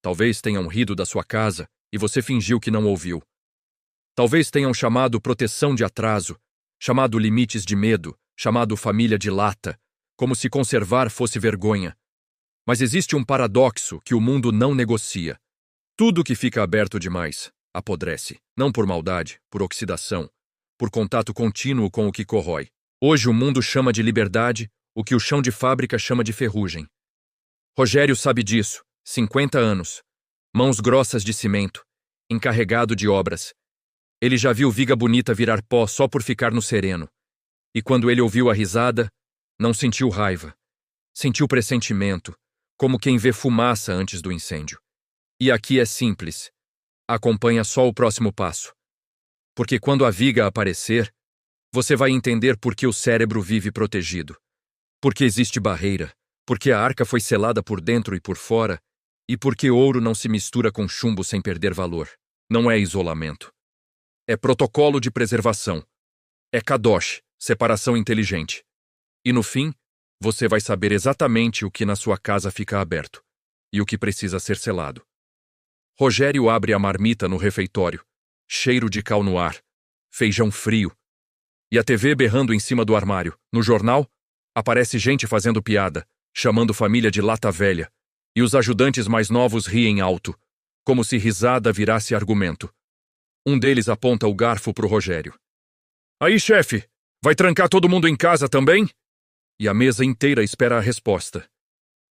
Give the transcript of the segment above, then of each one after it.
Talvez tenham rido da sua casa e você fingiu que não ouviu. Talvez tenham chamado proteção de atraso, chamado limites de medo, chamado família de lata, como se conservar fosse vergonha. Mas existe um paradoxo que o mundo não negocia. Tudo que fica aberto demais apodrece, não por maldade, por oxidação, por contato contínuo com o que corrói. Hoje o mundo chama de liberdade o que o chão de fábrica chama de ferrugem. Rogério sabe disso, 50 anos, mãos grossas de cimento, encarregado de obras. Ele já viu viga bonita virar pó só por ficar no sereno. E quando ele ouviu a risada, não sentiu raiva. Sentiu pressentimento, como quem vê fumaça antes do incêndio. E aqui é simples. Acompanha só o próximo passo. Porque quando a viga aparecer, você vai entender por que o cérebro vive protegido. Porque existe barreira, porque a arca foi selada por dentro e por fora, e porque ouro não se mistura com chumbo sem perder valor. Não é isolamento. É protocolo de preservação. É kadosh, separação inteligente. E no fim, você vai saber exatamente o que na sua casa fica aberto e o que precisa ser selado. Rogério abre a marmita no refeitório, cheiro de cal no ar, feijão frio, e a TV berrando em cima do armário. No jornal, aparece gente fazendo piada, chamando família de lata velha, e os ajudantes mais novos riem alto, como se risada virasse argumento. Um deles aponta o garfo pro Rogério. Aí, chefe, vai trancar todo mundo em casa também? E a mesa inteira espera a resposta.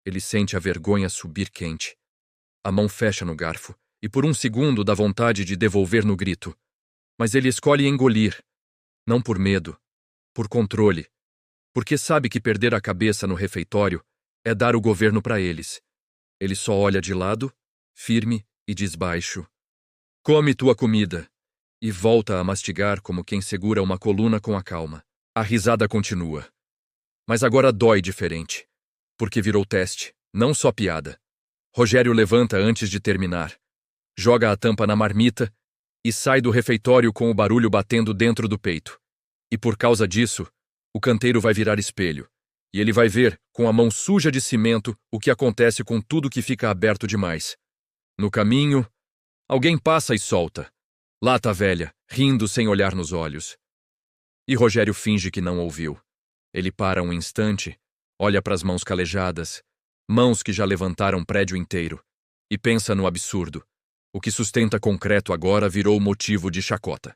Ele sente a vergonha subir quente. A mão fecha no garfo, e por um segundo dá vontade de devolver no grito. Mas ele escolhe engolir, não por medo, por controle, porque sabe que perder a cabeça no refeitório é dar o governo para eles. Ele só olha de lado, firme e diz baixo: come tua comida, e volta a mastigar como quem segura uma coluna com a calma. A risada continua. Mas agora dói diferente, porque virou teste, não só piada. Rogério levanta antes de terminar, joga a tampa na marmita e sai do refeitório com o barulho batendo dentro do peito. E por causa disso, o canteiro vai virar espelho, e ele vai ver, com a mão suja de cimento, o que acontece com tudo que fica aberto demais. No caminho, alguém passa e solta. Lata velha, rindo sem olhar nos olhos. E Rogério finge que não ouviu. Ele para um instante, olha para as mãos calejadas, mãos que já levantaram prédio inteiro, e pensa no absurdo. O que sustenta concreto agora virou motivo de chacota.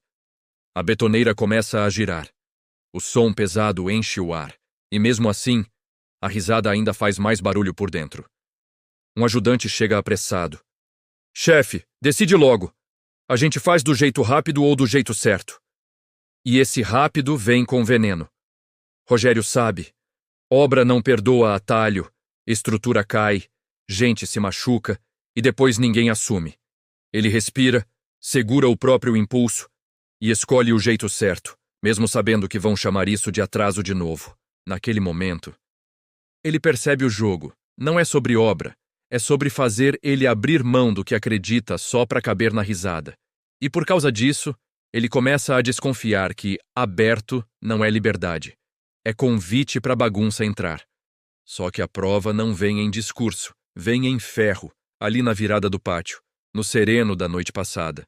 A betoneira começa a girar. O som pesado enche o ar, e mesmo assim, a risada ainda faz mais barulho por dentro. Um ajudante chega apressado. Chefe, decide logo. A gente faz do jeito rápido ou do jeito certo? E esse rápido vem com veneno. Rogério sabe. Obra não perdoa atalho, estrutura cai, gente se machuca e depois ninguém assume. Ele respira, segura o próprio impulso e escolhe o jeito certo, mesmo sabendo que vão chamar isso de atraso de novo. Naquele momento, ele percebe o jogo. Não é sobre obra, é sobre fazer ele abrir mão do que acredita só para caber na risada. E por causa disso, ele começa a desconfiar que aberto não é liberdade. É convite para a bagunça entrar. Só que a prova não vem em discurso, vem em ferro, ali na virada do pátio, no sereno da noite passada.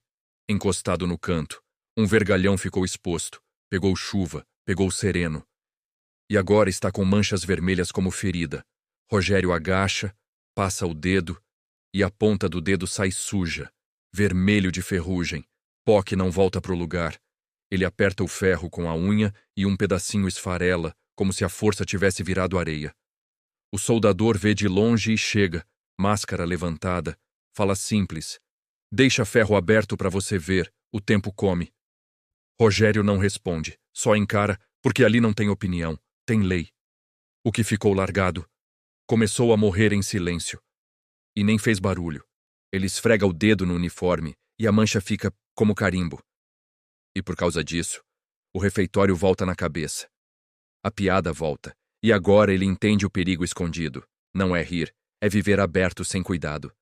Encostado no canto, um vergalhão ficou exposto, pegou chuva, pegou sereno. E agora está com manchas vermelhas como ferida. Rogério agacha, passa o dedo, e a ponta do dedo sai suja, vermelho de ferrugem, pó que não volta para o lugar. Ele aperta o ferro com a unha e um pedacinho esfarela, como se a força tivesse virado areia. O soldador vê de longe e chega, máscara levantada, fala simples. Deixa ferro aberto para você ver, o tempo come. Rogério não responde, só encara, porque ali não tem opinião, tem lei. O que ficou largado começou a morrer em silêncio. E nem fez barulho. Ele esfrega o dedo no uniforme e a mancha fica como carimbo. E por causa disso, o refeitório volta na cabeça. A piada volta, e agora ele entende o perigo escondido. Não é rir, é viver aberto sem cuidado.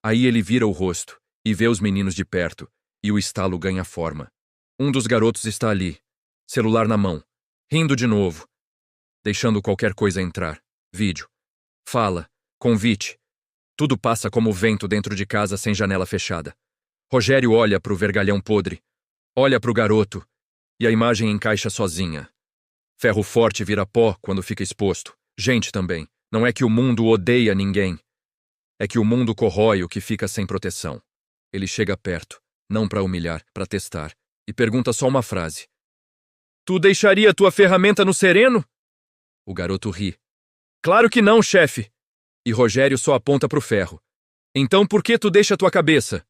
Aí ele vira o rosto e vê os meninos de perto, e o estalo ganha forma. Um dos garotos está ali, celular na mão, rindo de novo, deixando qualquer coisa entrar. Vídeo. Fala. Convite. Tudo passa como vento dentro de casa sem janela fechada. Rogério olha para o vergalhão podre, olha para o garoto, e a imagem encaixa sozinha. Ferro forte vira pó quando fica exposto. Gente também. Não é que o mundo odeia ninguém. É que o mundo corrói o que fica sem proteção. Ele chega perto, não para humilhar, para testar, e pergunta só uma frase. Tu deixaria tua ferramenta no sereno? O garoto ri. Claro que não, chefe. E Rogério só aponta pro ferro. Então por que tu deixa tua cabeça?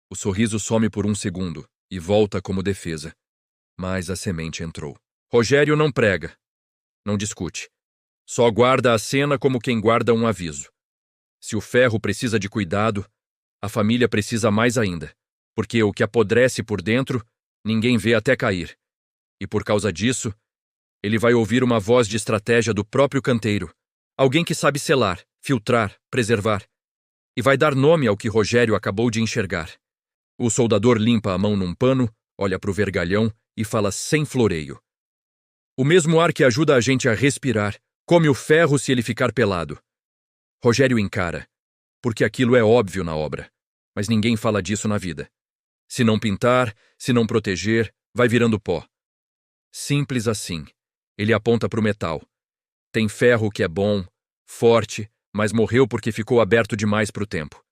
O sorriso some por um segundo e volta como defesa. Mas a semente entrou. Rogério não prega, não discute. Só guarda a cena como quem guarda um aviso. Se o ferro precisa de cuidado, a família precisa mais ainda, porque o que apodrece por dentro, ninguém vê até cair. E por causa disso, ele vai ouvir uma voz de estratégia do próprio canteiro, alguém que sabe selar, filtrar, preservar, e vai dar nome ao que Rogério acabou de enxergar. O soldador limpa a mão num pano, olha para o vergalhão e fala sem floreio. O mesmo ar que ajuda a gente a respirar, come o ferro se ele ficar pelado. Rogério encara, porque aquilo é óbvio na obra, mas ninguém fala disso na vida. Se não pintar, se não proteger, vai virando pó. Simples assim. Ele aponta para o metal. Tem ferro que é bom, forte, mas morreu porque ficou aberto demais para o tempo.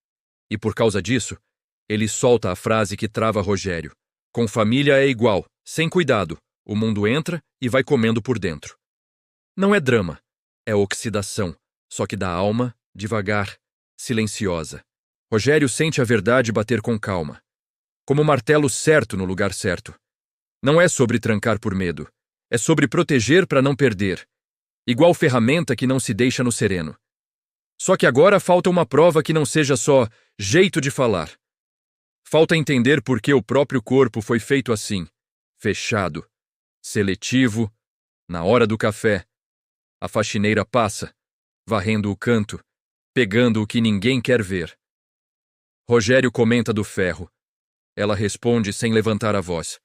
E por causa disso, ele solta a frase que trava Rogério. Com família é igual, sem cuidado. O mundo entra e vai comendo por dentro. Não é drama, é oxidação, só que da alma, devagar, silenciosa. Rogério sente a verdade bater com calma, como o martelo certo no lugar certo. Não é sobre trancar por medo, é sobre proteger para não perder, igual ferramenta que não se deixa no sereno. Só que agora falta uma prova que não seja só jeito de falar. Falta entender por que o próprio corpo foi feito assim, fechado, seletivo, na hora do café. A faxineira passa, varrendo o canto, pegando o que ninguém quer ver. Rogério comenta do ferro. Ela responde sem levantar a voz.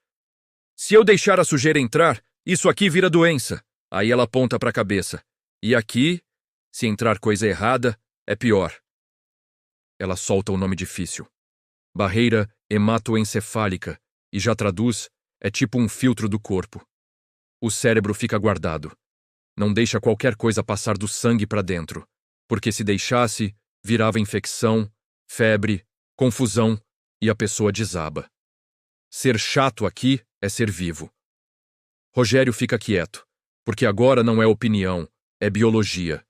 Se eu deixar a sujeira entrar, isso aqui vira doença. Aí ela aponta para a cabeça. E aqui, se entrar coisa errada, é pior. Ela solta o nome difícil. Barreira hematoencefálica, e já traduz, é tipo um filtro do corpo. O cérebro fica guardado. Não deixa qualquer coisa passar do sangue para dentro, porque se deixasse, virava infecção, febre, confusão e a pessoa desaba. Ser chato aqui é ser vivo. Rogério fica quieto, porque agora não é opinião, é biologia.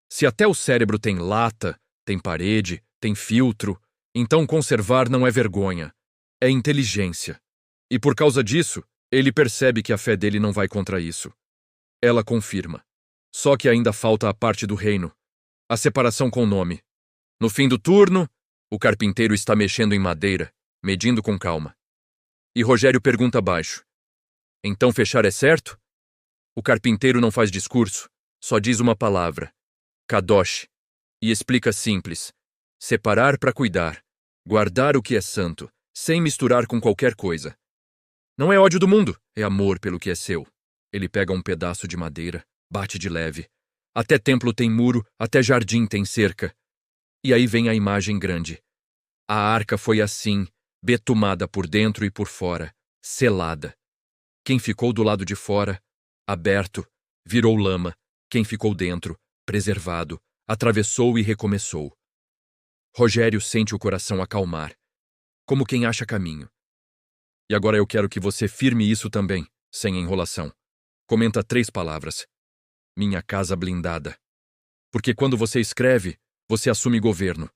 Se até o cérebro tem lata, tem parede, tem filtro, então conservar não é vergonha, é inteligência. E por causa disso, ele percebe que a fé dele não vai contra isso. Ela confirma. Só que ainda falta a parte do reino, a separação com nome. No fim do turno, o carpinteiro está mexendo em madeira, medindo com calma. E Rogério pergunta baixo. Então fechar é certo? O carpinteiro não faz discurso, só diz uma palavra. Kadosh. E explica simples. Separar para cuidar. Guardar o que é santo, sem misturar com qualquer coisa. Não é ódio do mundo, é amor pelo que é seu. Ele pega um pedaço de madeira, bate de leve. Até templo tem muro, até jardim tem cerca. E aí vem a imagem grande. A arca foi assim, betumada por dentro e por fora, selada. Quem ficou do lado de fora, aberto, virou lama. Quem ficou dentro, preservado, atravessou e recomeçou. Rogério sente o coração acalmar, como quem acha caminho. E agora eu quero que você firme isso também, sem enrolação. Comenta 3 palavras. Minha casa blindada. Porque quando você escreve, você assume governo.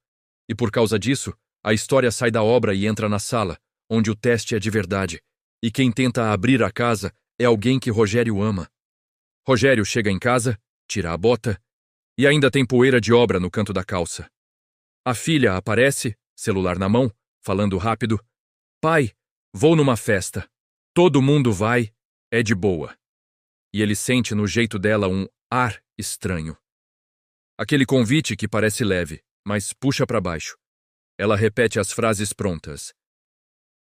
E por causa disso, a história sai da obra e entra na sala, onde o teste é de verdade. E quem tenta abrir a casa é alguém que Rogério ama. Rogério chega em casa, tira a bota, e ainda tem poeira de obra no canto da calça. A filha aparece, celular na mão, falando rápido. Pai, vou numa festa. Todo mundo vai, é de boa. E ele sente no jeito dela um ar estranho. Aquele convite que parece leve, mas puxa para baixo. Ela repete as frases prontas.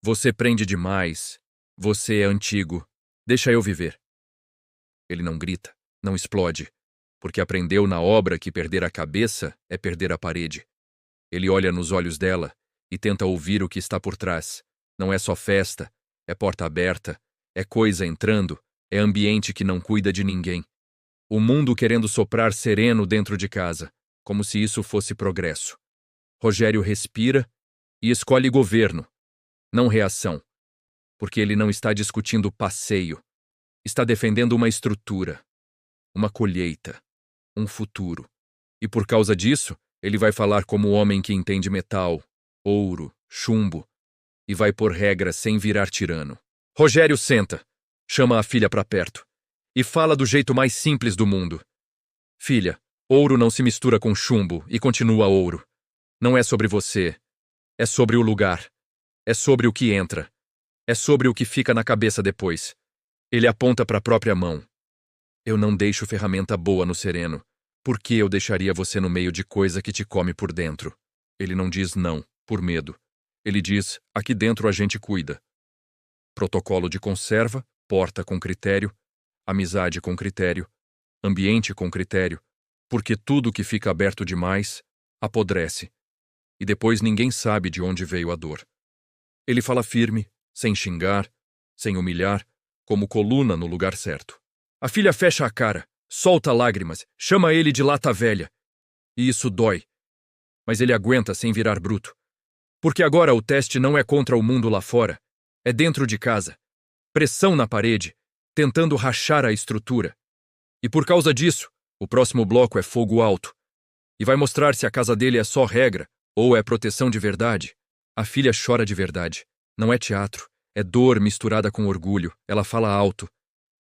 Você prende demais. Você é antigo. Deixa eu viver. Ele não grita, não explode, porque aprendeu na obra que perder a cabeça é perder a parede. Ele olha nos olhos dela e tenta ouvir o que está por trás. Não é só festa, é porta aberta, é coisa entrando, é ambiente que não cuida de ninguém. O mundo querendo soprar sereno dentro de casa, como se isso fosse progresso. Rogério respira e escolhe governo, não reação, porque ele não está discutindo passeio, está defendendo uma estrutura, uma colheita, um futuro. E por causa disso, ele vai falar como homem que entende metal, ouro, chumbo, e vai pôr regras sem virar tirano. Rogério senta, chama a filha para perto, e fala do jeito mais simples do mundo. Filha, ouro não se mistura com chumbo e continua ouro. Não é sobre você, é sobre o lugar, é sobre o que entra, é sobre o que fica na cabeça depois. Ele aponta para a própria mão. Eu não deixo ferramenta boa no sereno. Por que eu deixaria você no meio de coisa que te come por dentro? Ele não diz não, por medo. Ele diz, aqui dentro a gente cuida. Protocolo de conserva, porta com critério, amizade com critério, ambiente com critério, porque tudo que fica aberto demais apodrece. E depois ninguém sabe de onde veio a dor. Ele fala firme, sem xingar, sem humilhar, como coluna no lugar certo. A filha fecha a cara, solta lágrimas, chama ele de lata velha. E isso dói. Mas ele aguenta sem virar bruto. Porque agora o teste não é contra o mundo lá fora, é dentro de casa. Pressão na parede, tentando rachar a estrutura. E por causa disso, o próximo bloco é fogo alto. E vai mostrar se a casa dele é só regra ou é proteção de verdade. A filha chora de verdade. Não é teatro, é dor misturada com orgulho. Ela fala alto.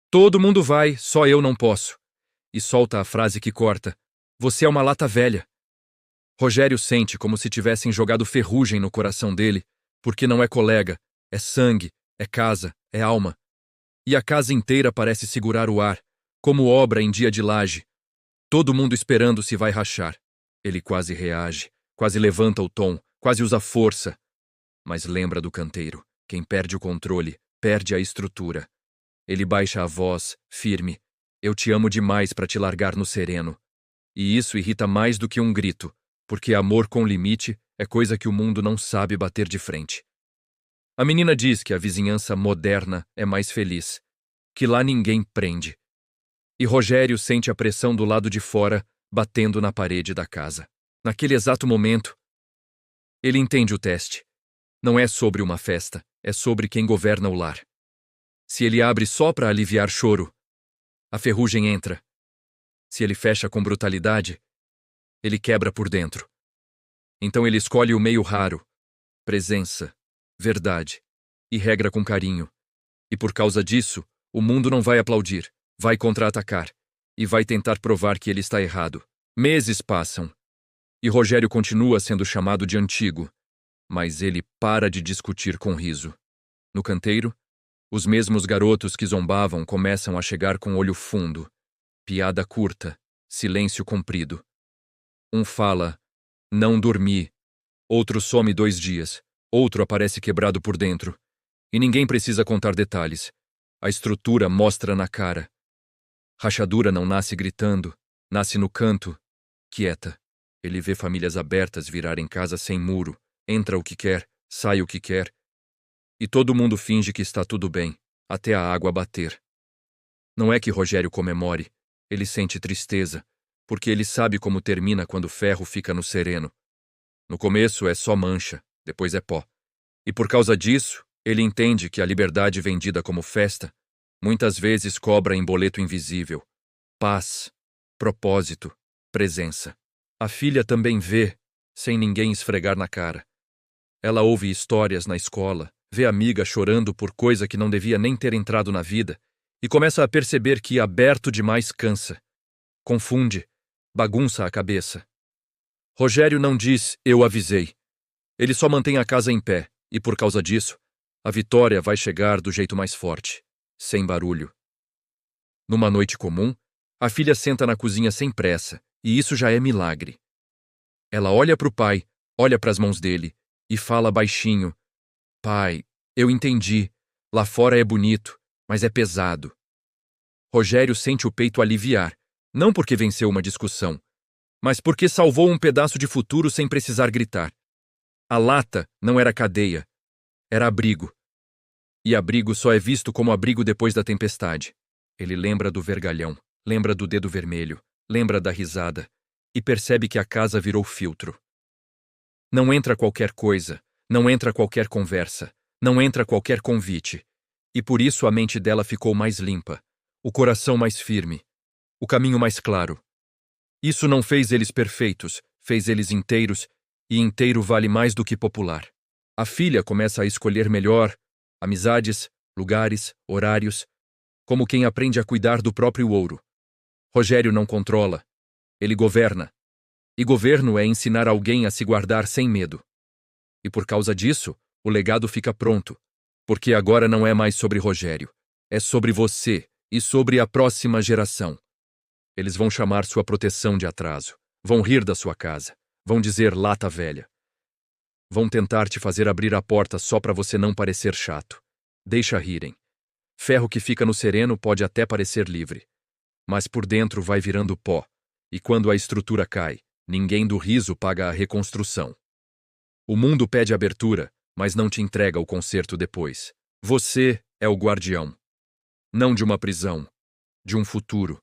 Todo mundo vai, só eu não posso. E solta a frase que corta. Você é uma lata velha. Rogério sente como se tivessem jogado ferrugem no coração dele, porque não é colega, é sangue, é casa, é alma. E a casa inteira parece segurar o ar, como obra em dia de laje. Todo mundo esperando se vai rachar. Ele quase reage, quase levanta o tom, quase usa força. Mas lembra do canteiro. Quem perde o controle, perde a estrutura. Ele baixa a voz, firme. Eu te amo demais para te largar no sereno. E isso irrita mais do que um grito, porque amor com limite é coisa que o mundo não sabe bater de frente. A menina diz que a vizinhança moderna é mais feliz, que lá ninguém prende. E Rogério sente a pressão do lado de fora batendo na parede da casa. Naquele exato momento, ele entende o teste. Não é sobre uma festa, é sobre quem governa o lar. Se ele abre só para aliviar choro, a ferrugem entra. Se ele fecha com brutalidade, ele quebra por dentro. Então ele escolhe o meio raro, presença, verdade, e regra com carinho. E por causa disso, o mundo não vai aplaudir, vai contra-atacar, e vai tentar provar que ele está errado. Meses passam, e Rogério continua sendo chamado de antigo, mas ele para de discutir com riso. No canteiro, os mesmos garotos que zombavam começam a chegar com olho fundo, piada curta, silêncio comprido. Um fala, não dormi, outro some 2 dias, outro aparece quebrado por dentro. E ninguém precisa contar detalhes. A estrutura mostra na cara. Rachadura não nasce gritando, nasce no canto, quieta. Ele vê famílias abertas virarem casa sem muro, entra o que quer, sai o que quer. E todo mundo finge que está tudo bem, até a água bater. Não é que Rogério comemore, ele sente tristeza, porque ele sabe como termina quando o ferro fica no sereno. No começo é só mancha, depois é pó. E por causa disso, ele entende que a liberdade vendida como festa muitas vezes cobra em boleto invisível. Paz, propósito, presença. A filha também vê, sem ninguém esfregar na cara. Ela ouve histórias na escola, vê amiga chorando por coisa que não devia nem ter entrado na vida e começa a perceber que aberto demais cansa. Confunde, bagunça a cabeça. Rogério não diz, eu avisei. Ele só mantém a casa em pé e, por causa disso, a vitória vai chegar do jeito mais forte, sem barulho. Numa noite comum, a filha senta na cozinha sem pressa, e isso já é milagre. Ela olha para o pai, olha para as mãos dele, e fala baixinho, pai, eu entendi, lá fora é bonito, mas é pesado. Rogério sente o peito aliviar, Não porque venceu uma discussão, mas porque salvou um pedaço de futuro sem precisar gritar. A lata não era cadeia, era abrigo. E abrigo só é visto como abrigo depois da tempestade. Ele lembra do vergalhão, lembra do dedo vermelho, lembra da risada, e percebe que a casa virou filtro. Não entra qualquer coisa, não entra qualquer conversa, não entra qualquer convite. E por isso a mente dela ficou mais limpa, o coração mais firme, o caminho mais claro. Isso não fez eles perfeitos, fez eles inteiros, e inteiro vale mais do que popular. A filha começa a escolher melhor amizades, lugares, horários, como quem aprende a cuidar do próprio ouro. Rogério não controla, ele governa. E governo é ensinar alguém a se guardar sem medo. E por causa disso, o legado fica pronto, porque agora não é mais sobre Rogério, é sobre você e sobre a próxima geração. Eles vão chamar sua proteção de atraso, vão rir da sua casa, vão dizer lata velha. Vão tentar te fazer abrir a porta só para você não parecer chato. Deixa rirem. Ferro que fica no sereno pode até parecer livre, mas por dentro vai virando pó, e quando a estrutura cai, ninguém do riso paga a reconstrução. O mundo pede abertura, mas não te entrega o conserto depois. Você é o guardião. Não de uma prisão, de um futuro.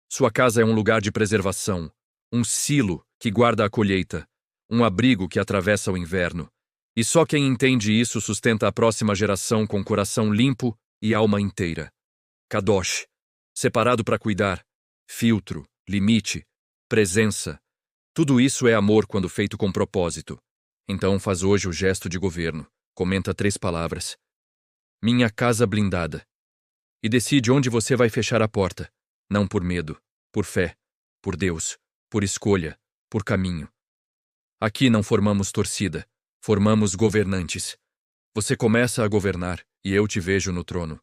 Sua casa é um lugar de preservação, um silo que guarda a colheita, um abrigo que atravessa o inverno. E só quem entende isso sustenta a próxima geração com coração limpo e alma inteira. Kadosh, separado para cuidar, filtro, limite, presença. Tudo isso é amor quando feito com propósito. Então faz hoje o gesto de governo. Comenta 3 palavras. Minha casa blindada. E decide onde você vai fechar a porta. Não por medo, por fé, por Deus, por escolha, por caminho. Aqui não formamos torcida, formamos governantes. Você começa a governar e eu te vejo no trono.